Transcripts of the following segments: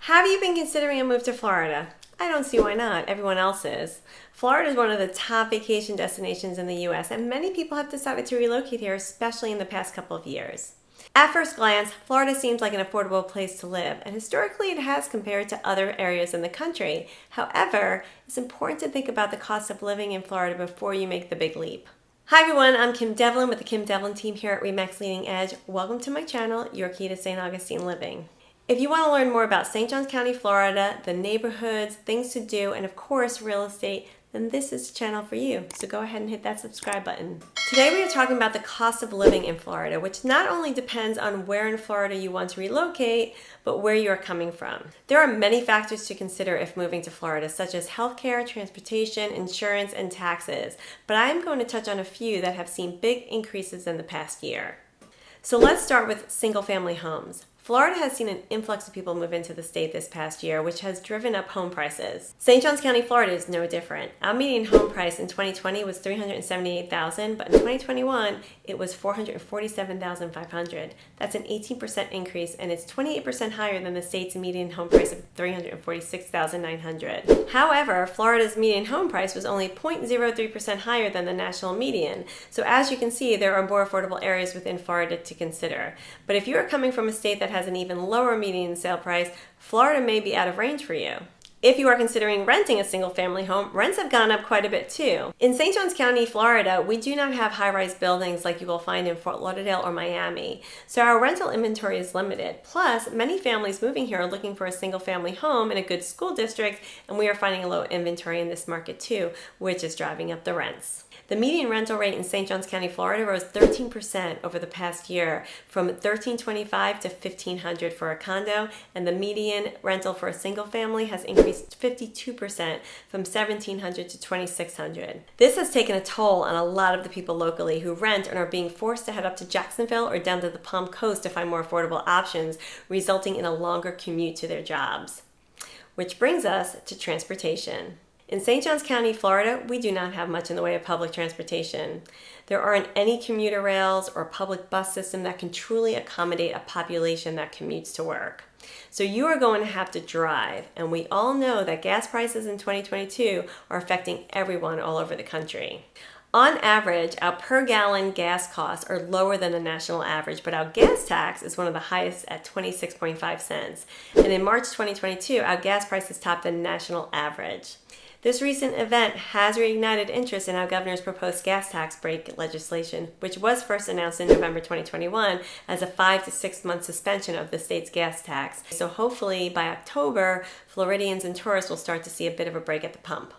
Have you been considering a move to Florida? I don't see why not. Everyone else is. Florida is one of the top vacation destinations in the U.S., and many people have decided to relocate here, especially in the past couple of years. At first glance, Florida seems like an affordable place to live, and historically it has compared to other areas in the country. However, it's important to think about the cost of living in Florida before you make the big leap. Hi everyone, I'm Kim Devlin with the Kim Devlin team here at RE/MAX Leading Edge. Welcome to my channel, your key to St. Augustine living. If you want to learn more about St. Johns County, Florida, the neighborhoods, things to do, and of course real estate, then this is the channel for you. So go ahead and hit that subscribe button. Today we are talking about the cost of living in Florida, which not only depends on where in Florida you want to relocate, but where you are coming from. There are many factors to consider if moving to Florida, such as healthcare, transportation, insurance, and taxes. But I am going to touch on a few that have seen big increases in the past year. So let's start with single-family homes. Florida has seen an influx of people move into the state this past year, which has driven up home prices. St. Johns County, Florida is no different. Our median home price in 2020 was $378,000, but in 2021 it was $447,500. That's an 18% increase, and it's 28% higher than the state's median home price of $346,900. However, Florida's median home price was only 0.03% higher than the national median. So as you can see, there are more affordable areas within Florida to consider. But if you are coming from a state that has an even lower median sale price, Florida may be out of range for you. If you are considering renting a single-family home, rents have gone up quite a bit too. In St. Johns County, Florida, we do not have high-rise buildings like you will find in Fort Lauderdale or Miami, so our rental inventory is limited. Plus, many families moving here are looking for a single-family home in a good school district, and we are finding a low inventory in this market too, which is driving up the rents. The median rental rate in St. Johns County, Florida rose 13% over the past year, from $1,325 to $1,500 for a condo, and the median rental for a single family has increased 52% from $1,700 to $2,600. This has taken a toll on a lot of the people locally who rent and are being forced to head up to Jacksonville or down to the Palm Coast to find more affordable options, resulting in a longer commute to their jobs. Which brings us to transportation. In St. Johns County, Florida, we do not have much in the way of public transportation. There aren't any commuter rails or public bus system that can truly accommodate a population that commutes to work. So you are going to have to drive, and we all know that gas prices in 2022 are affecting everyone all over the country. On average, our per gallon gas costs are lower than the national average, but our gas tax is one of the highest at 26.5 cents. And in March 2022, our gas prices topped the national average. This recent event has reignited interest in our governor's proposed gas tax break legislation, which was first announced in November 2021 as a 5 to 6 month suspension of the state's gas tax. So hopefully by October, Floridians and tourists will start to see a bit of a break at the pump.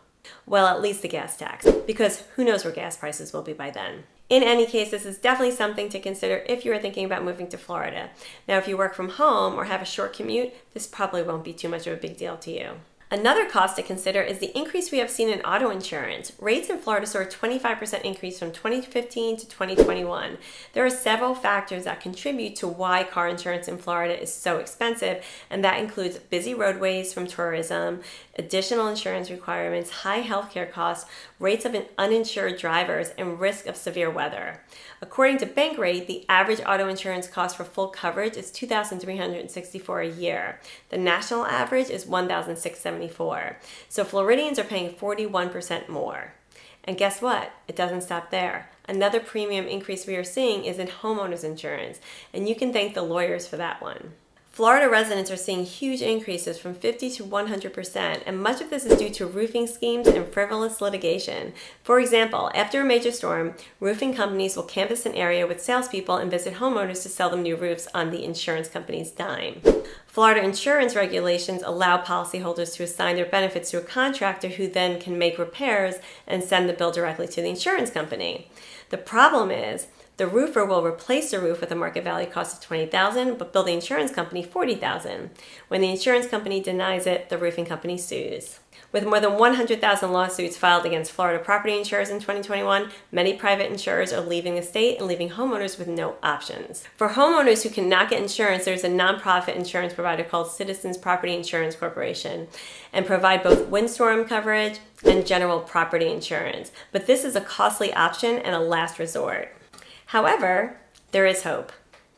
Well, at least the gas tax, because who knows where gas prices will be by then. In any case, this is definitely something to consider if you are thinking about moving to Florida. Now, if you work from home or have a short commute, this probably won't be too much of a big deal to you. Another cost to consider is the increase we have seen in auto insurance. Rates in Florida saw a 25% increase from 2015 to 2021. There are several factors that contribute to why car insurance in Florida is so expensive, and that includes busy roadways from tourism, additional insurance requirements, high healthcare costs, rates of uninsured drivers, and risk of severe weather. According to Bankrate, the average auto insurance cost for full coverage is $2,364 a year. The national average is $1,674. So Floridians are paying 41% more. And guess what? It doesn't stop there. Another premium increase we are seeing is in homeowners insurance, and you can thank the lawyers for that one. Florida residents are seeing huge increases from 50 to 100%, and much of this is due to roofing schemes and frivolous litigation. For example, after a major storm, roofing companies will canvass an area with salespeople and visit homeowners to sell them new roofs on the insurance company's dime. Florida insurance regulations allow policyholders to assign their benefits to a contractor who then can make repairs and send the bill directly to the insurance company. The problem is, the roofer will replace the roof with a market value cost of $20,000, but bill the insurance company $40,000. When the insurance company denies it, the roofing company sues. With more than 100,000 lawsuits filed against Florida property insurers in 2021, many private insurers are leaving the state and leaving homeowners with no options. For homeowners who cannot get insurance, there's a nonprofit insurance provider called Citizens Property Insurance Corporation, and provide both windstorm coverage and general property insurance. But this is a costly option and a last resort. However, there is hope.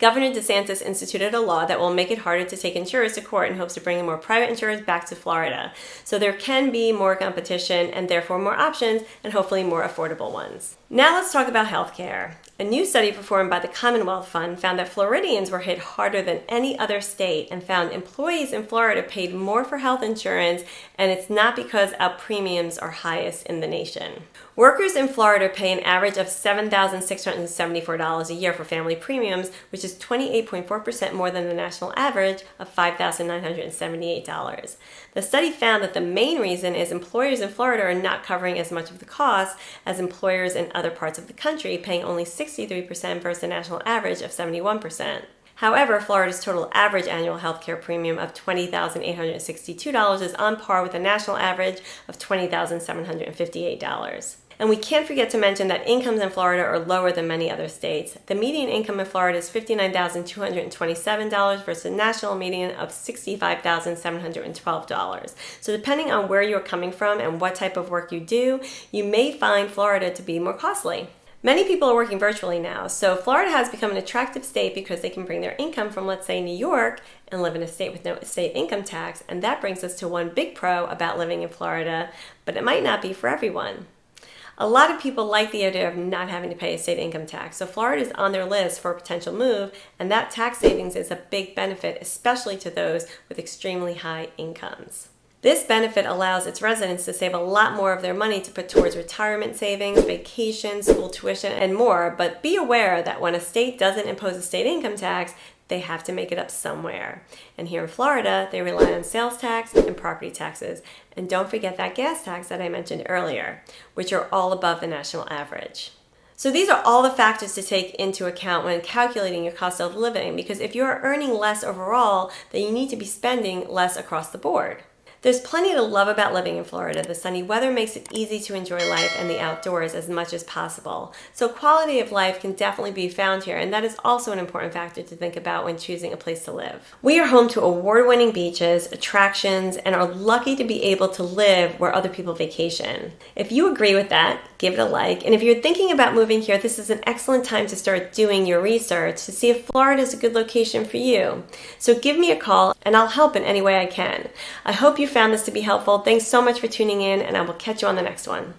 Governor DeSantis instituted a law that will make it harder to take insurers to court in hopes of bringing more private insurers back to Florida. So there can be more competition and therefore more options and hopefully more affordable ones. Now let's talk about healthcare. A new study performed by the Commonwealth Fund found that Floridians were hit harder than any other state and found employees in Florida paid more for health insurance, and it's not because our premiums are highest in the nation. Workers in Florida pay an average of $7,674 a year for family premiums, which is 28.4% more than the national average of $5,978. The study found that the main reason is employers in Florida are not covering as much of the cost as employers in other parts of the country, paying only 63% versus the national average of 71%. However, Florida's total average annual healthcare premium of $20,862 is on par with the national average of $20,758. And we can't forget to mention that incomes in Florida are lower than many other states. The median income in Florida is $59,227 versus the national median of $65,712. So depending on where you're coming from and what type of work you do, you may find Florida to be more costly. Many people are working virtually now, so Florida has become an attractive state because they can bring their income from, let's say, New York and live in a state with no state income tax, and that brings us to one big pro about living in Florida, but it might not be for everyone. A lot of people like the idea of not having to pay a state income tax, so Florida is on their list for a potential move, and that tax savings is a big benefit, especially to those with extremely high incomes. This benefit allows its residents to save a lot more of their money to put towards retirement savings, vacations, school tuition, and more, but be aware that when a state doesn't impose a state income tax, they have to make it up somewhere. And here in Florida, they rely on sales tax and property taxes. And don't forget that gas tax that I mentioned earlier, which are all above the national average. So these are all the factors to take into account when calculating your cost of living, because if you are earning less overall, then you need to be spending less across the board. There's plenty to love about living in Florida. The sunny weather makes it easy to enjoy life and the outdoors as much as possible. So quality of life can definitely be found here, and that is also an important factor to think about when choosing a place to live. We are home to award-winning beaches, attractions, and are lucky to be able to live where other people vacation. If you agree with that, give it a like. And if you're thinking about moving here, this is an excellent time to start doing your research to see if Florida is a good location for you. So give me a call and I'll help in any way I can. I hope you found this to be helpful. Thanks so much for tuning in, and I will catch you on the next one.